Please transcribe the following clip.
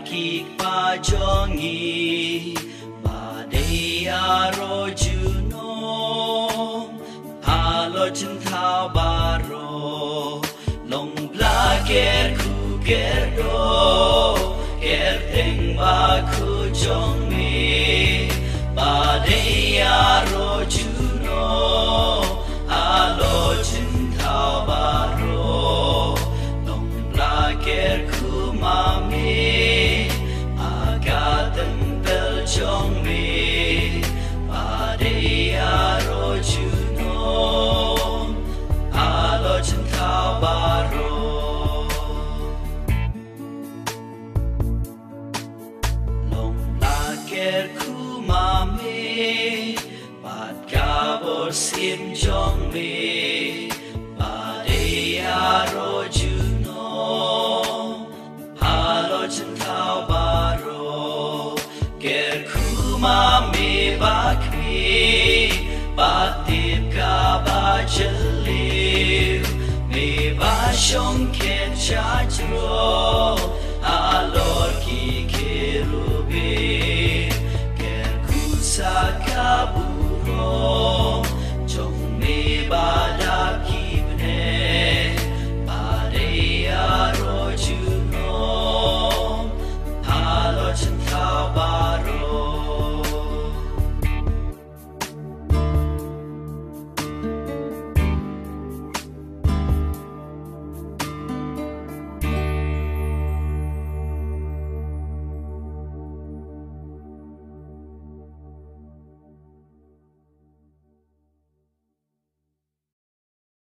kik pa jongi pa de aro juno halo chen thao baro long bla ker ku ker do ker teng ba ku jongi pa de aro juno halo chen thao baro long bla ker ku mami agatan pel jongi pa de aro juno halo chen thao baro long bla ker ku mami pat ka bor sim jongi pa de aro juno halo chen thao baro ker ku mami bakmi patip ka ba jaliu me ba shong ken cha jro